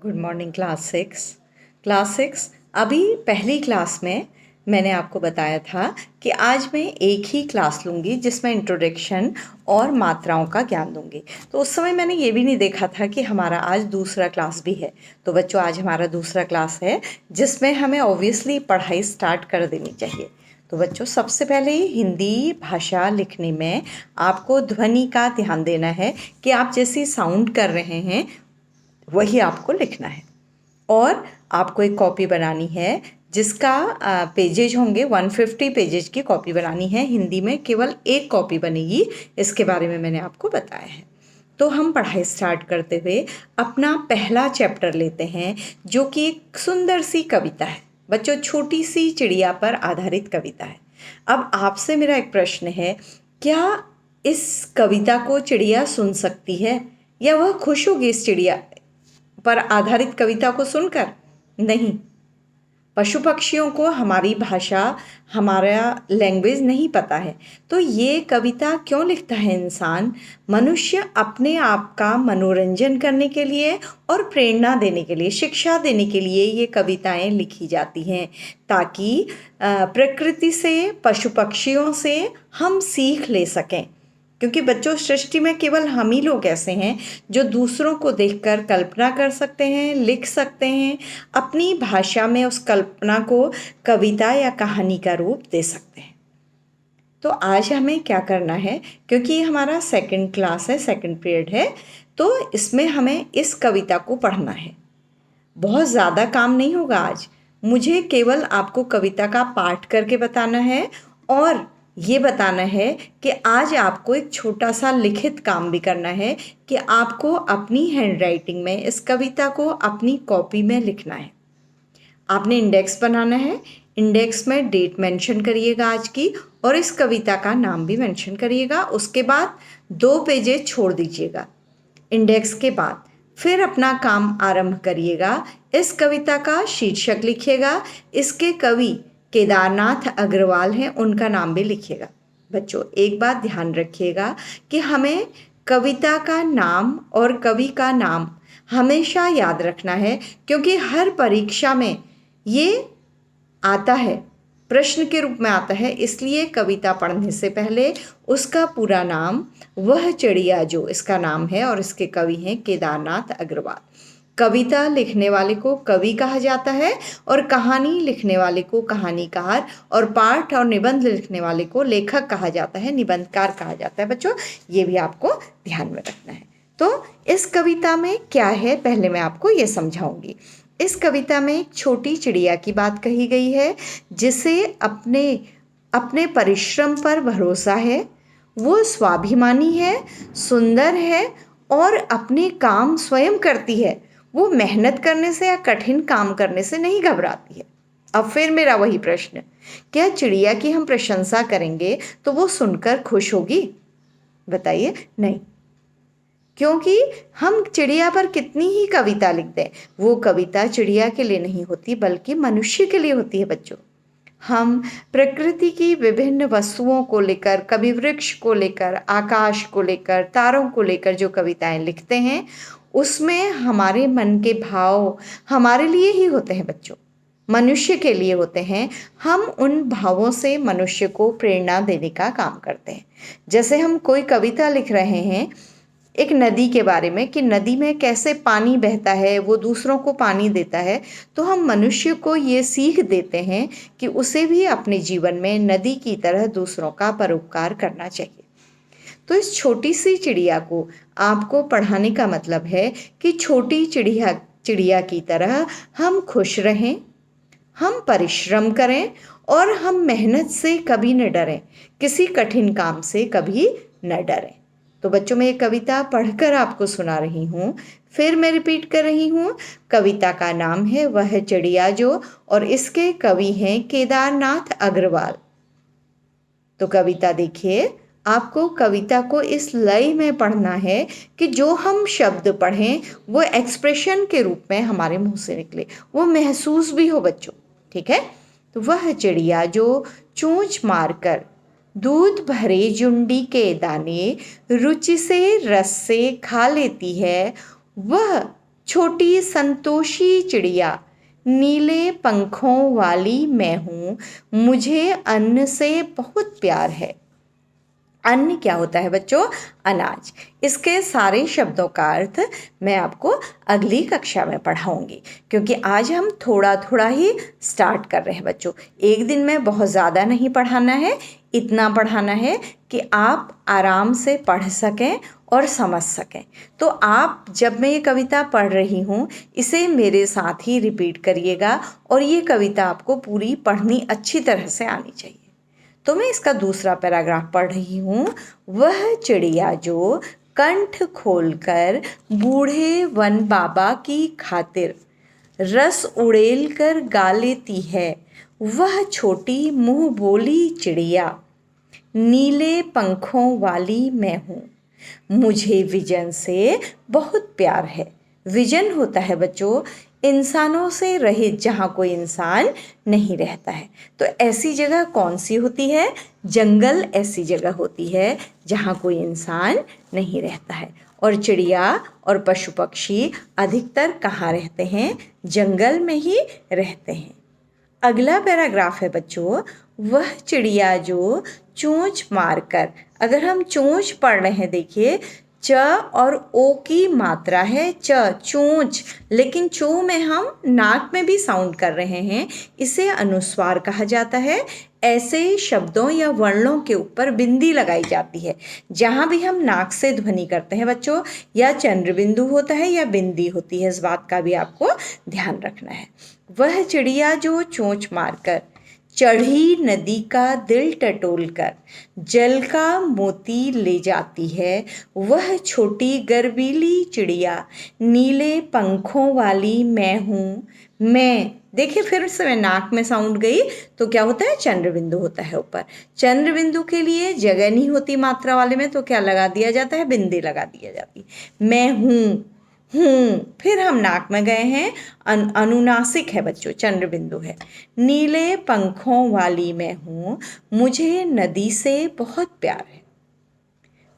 Good morning class six. अभी पहली class में मैंने आपको बताया था कि आज मैं एक ही क्लास लूँगी जिसमें इंट्रोडक्शन और मात्राओं का ज्ञान दूँगी। तो उस समय मैंने ये भी नहीं देखा था कि हमारा आज दूसरा क्लास भी है। तो बच्चों, आज हमारा दूसरा क्लास है जिसमें हमें ऑब्वियसली पढ़ाई स्टार्ट कर देनी चाहिए। तो बच्चों, सबसे पहले हिंदी भाषा लिखने में आपको ध्वनि का ध्यान देना है कि आप जैसी साउंड कर रहे हैं वही आपको लिखना है। और आपको एक कॉपी बनानी है जिसका पेजेज होंगे 150 पेजेज की कॉपी बनानी है। हिंदी में केवल एक कॉपी बनेगी, इसके बारे में मैंने आपको बताया है। तो हम पढ़ाई स्टार्ट करते हुए अपना पहला चैप्टर लेते हैं जो कि एक सुंदर सी कविता है। बच्चों, छोटी सी चिड़िया पर आधारित कविता है। अब आपसे मेरा एक प्रश्न है, क्या इस कविता को चिड़िया सुन सकती है या वह खुश होगी इस चिड़िया पर आधारित कविता को सुनकर? नहीं। पशु पक्षियों को हमारी भाषा, हमारा लैंग्वेज नहीं पता है। तो ये कविता क्यों लिखता है इंसान? मनुष्य अपने आप का मनोरंजन करने के लिए और प्रेरणा देने के लिए, शिक्षा देने के लिए ये कविताएं लिखी जाती हैं, ताकि प्रकृति से, पशु पक्षियों से हम सीख ले सकें। क्योंकि बच्चों, सृष्टि में केवल हम ही लोग ऐसे हैं जो दूसरों को देखकर कल्पना कर सकते हैं, लिख सकते हैं, अपनी भाषा में उस कल्पना को कविता या कहानी का रूप दे सकते हैं। तो आज हमें क्या करना है, क्योंकि ये हमारा सेकंड क्लास है, सेकंड पीरियड है, तो इसमें हमें इस कविता को पढ़ना है। बहुत ज़्यादा काम नहीं होगा आज। मुझे केवल आपको कविता का पाठ करके बताना है और ये बताना है कि आज आपको एक छोटा सा लिखित काम भी करना है कि आपको अपनी हैंडराइटिंग में इस कविता को अपनी कॉपी में लिखना है। आपने इंडेक्स बनाना है। इंडेक्स में डेट मेंशन करिएगा आज की, और इस कविता का नाम भी मेंशन करिएगा। उसके बाद 2 पेजेज छोड़ दीजिएगा इंडेक्स के बाद। फिर अपना काम आरंभ करिएगा। इस कविता का शीर्षक लिखिएगा। इसके कवि केदारनाथ अग्रवाल हैं, उनका नाम भी लिखिएगा। बच्चों, एक बात ध्यान रखिएगा कि हमें कविता का नाम और कवि का नाम हमेशा याद रखना है, क्योंकि हर परीक्षा में ये आता है, प्रश्न के रूप में आता है। इसलिए कविता पढ़ने से पहले उसका पूरा नाम, वह चिड़िया जो इसका नाम है, और इसके कवि हैं केदारनाथ अग्रवाल। कविता लिखने वाले को कवि कहा जाता है और कहानी लिखने वाले को कहानीकार, और पाठ और निबंध लिखने वाले को लेखक कहा जाता है, निबंधकार कहा जाता है। बच्चों, ये भी आपको ध्यान में रखना है। तो इस कविता में क्या है, पहले मैं आपको ये समझाऊंगी। इस कविता में एक छोटी चिड़िया की बात कही गई है जिसे अपने परिश्रम पर भरोसा है। वो स्वाभिमानी है, सुंदर है और अपने काम स्वयं करती है। वो मेहनत करने से या कठिन काम करने से नहीं घबराती है। अब फिर मेरा वही प्रश्न, क्या चिड़िया की हम प्रशंसा करेंगे तो वो सुनकर खुश होगी? बताइए। नहीं, क्योंकि हम चिड़िया पर कितनी ही कविता लिख दें, वो कविता चिड़िया के लिए नहीं होती बल्कि मनुष्य के लिए होती है। बच्चों, हम प्रकृति की विभिन्न वस्तुओं को लेकर, कभी वृक्ष को लेकर, आकाश को लेकर, तारों को लेकर जो कविताएं लिखते हैं, उसमें हमारे मन के भाव हमारे लिए ही होते हैं। बच्चों, मनुष्य के लिए होते हैं। हम उन भावों से मनुष्य को प्रेरणा देने का काम करते हैं। जैसे हम कोई कविता लिख रहे हैं एक नदी के बारे में, कि नदी में कैसे पानी बहता है, वो दूसरों को पानी देता है, तो हम मनुष्य को ये सीख देते हैं कि उसे भी अपने जीवन में नदी की तरह दूसरों का परोपकार करना चाहिए। तो इस छोटी सी चिड़िया को आपको पढ़ाने का मतलब है कि छोटी चिड़िया की तरह हम खुश रहें, हम परिश्रम करें और हम मेहनत से कभी न डरें, किसी कठिन काम से कभी न डरें। तो बच्चों, मैं ये कविता पढ़कर आपको सुना रही हूँ, फिर मैं रिपीट कर रही हूँ। कविता का नाम है वह चिड़िया जो, और इसके कवि हैं केदारनाथ अग्रवाल। तो कविता देखिए, आपको कविता को इस लय में पढ़ना है कि जो हम शब्द पढ़ें वो एक्सप्रेशन के रूप में हमारे मुंह से निकले, वो महसूस भी हो। बच्चों, ठीक है? तो वह चिड़िया जो चोंच मारकर दूध भरे जुंडी के दाने रुचि से रस से खा लेती है, वह छोटी संतोषी चिड़िया, नीले पंखों वाली मैं हूँ, मुझे अन्न से बहुत प्यार है। अन्न क्या होता है बच्चों? अनाज। इसके सारे शब्दों का अर्थ मैं आपको अगली कक्षा में पढ़ाऊंगी, क्योंकि आज हम थोड़ा थोड़ा ही स्टार्ट कर रहे हैं बच्चों। एक दिन में बहुत ज़्यादा नहीं पढ़ाना है, इतना पढ़ाना है कि आप आराम से पढ़ सकें और समझ सकें। तो आप जब मैं ये कविता पढ़ रही हूँ, इसे मेरे साथ ही रिपीट करिएगा और ये कविता आपको पूरी पढ़नी अच्छी तरह से आनी चाहिए। तो मैं इसका दूसरा पैराग्राफ पढ़ रही हूँ। वह चिड़िया जो कंठ खोलकर बूढ़े वन बाबा की खातिर रस उड़ेल कर गा लेती है, वह छोटी मुँह बोली चिड़िया, नीले पंखों वाली मैं हूँ, मुझे विजन से बहुत प्यार है। विजन होता है बच्चों इंसानों से रहित, जहाँ कोई इंसान नहीं रहता है। तो ऐसी जगह कौन सी होती है? जंगल ऐसी जगह होती है जहाँ कोई इंसान नहीं रहता है। और चिड़िया और पशु पक्षी अधिकतर कहाँ रहते हैं? जंगल में ही रहते हैं। अगला पैराग्राफ है बच्चों, वह चिड़िया जो चोंच मारकर, अगर हम चोंच पढ़ रहे हैं, देखिए च और ओ की मात्रा है च, चोंच, लेकिन चो में हम नाक में भी साउंड कर रहे हैं, इसे अनुस्वार कहा जाता है। ऐसे शब्दों या वर्णों के ऊपर बिंदी लगाई जाती है। जहाँ भी हम नाक से ध्वनि करते हैं बच्चों, या चंद्र बिंदु होता है या बिंदी होती है, इस बात का भी आपको ध्यान रखना है। वह चिड़िया जो चोंच मारकर चढ़ी नदी का दिल टटोल कर जल का मोती ले जाती है, वह छोटी गर्वीली चिड़िया, नीले पंखों वाली मैं हूँ। मैं, देखिए फिर से मैं नाक में साउंड गई तो क्या होता है? चंद्र बिंदु होता है ऊपर। चंद्र बिंदु के लिए जगह नहीं होती मात्रा वाले में, तो क्या लगा दिया जाता है? बिंदी लगा दिया जाती। मैं हूँ, फिर हम नाक में गए हैं, अनुनासिक है बच्चों, चंद्र बिंदु है। नीले पंखों वाली मैं हूँ, मुझे नदी से बहुत प्यार है।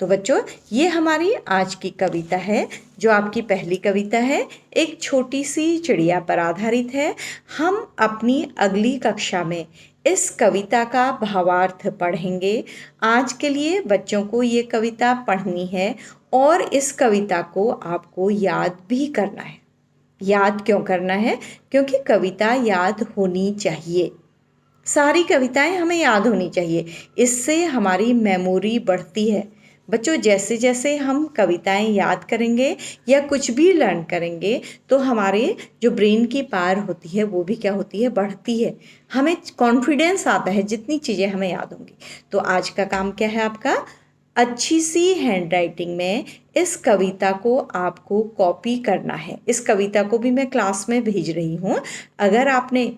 तो बच्चों ये हमारी आज की कविता है, जो आपकी पहली कविता है, एक छोटी सी चिड़िया पर आधारित है। हम अपनी अगली कक्षा में इस कविता का भावार्थ पढ़ेंगे। आज के लिए बच्चों को ये कविता पढ़नी है और इस कविता को आपको याद भी करना है। याद क्यों करना है? क्योंकि कविता याद होनी चाहिए। सारी कविताएं हमें याद होनी चाहिए, इससे हमारी मेमोरी बढ़ती है। बच्चों जैसे जैसे हम कविताएं याद करेंगे या कुछ भी लर्न करेंगे, तो हमारे जो ब्रेन की पावर होती है वो भी क्या होती है? बढ़ती है। हमें कॉन्फिडेंस आता है जितनी चीज़ें हमें याद होंगी। तो आज का काम क्या है आपका? अच्छी सी हैंडराइटिंग में इस कविता को आपको कॉपी करना है। इस कविता को भी मैं क्लास में भेज रही हूँ। अगर आपने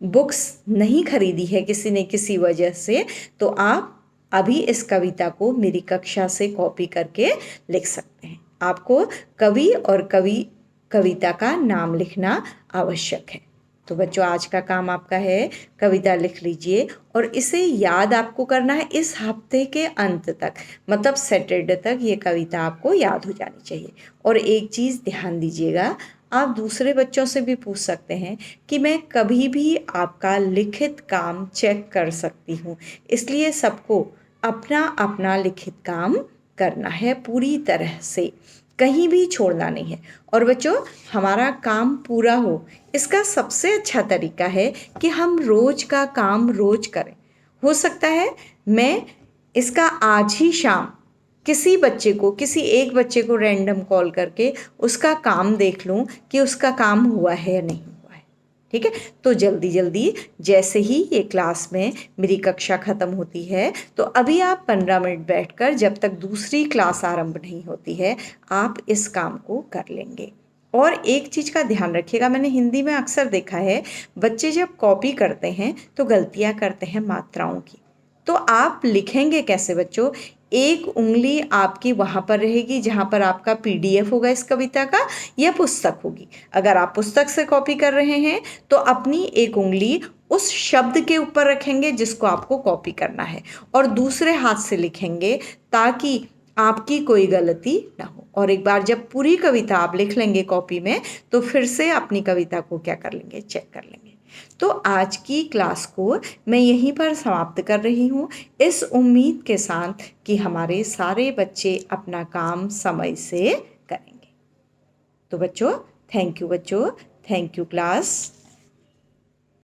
बुक्स नहीं खरीदी है किसी ने किसी वजह से, तो आप अभी इस कविता को मेरी कक्षा से कॉपी करके लिख सकते हैं। आपको कवि और कविता का नाम लिखना आवश्यक है। तो बच्चों आज का काम आपका है, कविता लिख लीजिए और इसे याद आपको करना है इस हफ्ते के अंत तक, मतलब सैटरडे तक ये कविता आपको याद हो जानी चाहिए। और एक चीज़ ध्यान दीजिएगा, आप दूसरे बच्चों से भी पूछ सकते हैं कि मैं कभी भी आपका लिखित काम चेक कर सकती हूँ, इसलिए सबको अपना अपना लिखित काम करना है पूरी तरह से, कहीं भी छोड़ना नहीं है। और बच्चों हमारा काम पूरा हो, इसका सबसे अच्छा तरीका है कि हम रोज़ का काम रोज़ करें। हो सकता है मैं इसका आज ही शाम किसी एक बच्चे को रैंडम कॉल करके उसका काम देख लूँ कि उसका काम हुआ है या नहीं हुआ है। ठीक है, तो जल्दी जल्दी जैसे ही ये क्लास में मेरी कक्षा ख़त्म होती है, तो अभी आप 15 मिनट बैठकर, जब तक दूसरी क्लास आरंभ नहीं होती है, आप इस काम को कर लेंगे। और एक चीज़ का ध्यान रखिएगा, मैंने हिंदी में अक्सर देखा है बच्चे जब कॉपी करते हैं तो गलतियाँ करते हैं मात्राओं की। तो आप लिखेंगे कैसे बच्चों? एक उंगली आपकी वहाँ पर रहेगी जहाँ पर आपका PDF होगा इस कविता का, या पुस्तक होगी। अगर आप पुस्तक से कॉपी कर रहे हैं तो अपनी एक उंगली उस शब्द के ऊपर रखेंगे जिसको आपको कॉपी करना है, और दूसरे हाथ से लिखेंगे ताकि आपकी कोई गलती ना हो। और एक बार जब पूरी कविता आप लिख लेंगे कॉपी में, तो फिर से अपनी कविता को क्या कर लेंगे, चेक कर लेंगे। तो आज की क्लास को मैं यहीं पर समाप्त कर रही हूँ, इस उम्मीद के साथ कि हमारे सारे बच्चे अपना काम समय से करेंगे। तो बच्चों, थैंक यू बच्चों, थैंक यू क्लास।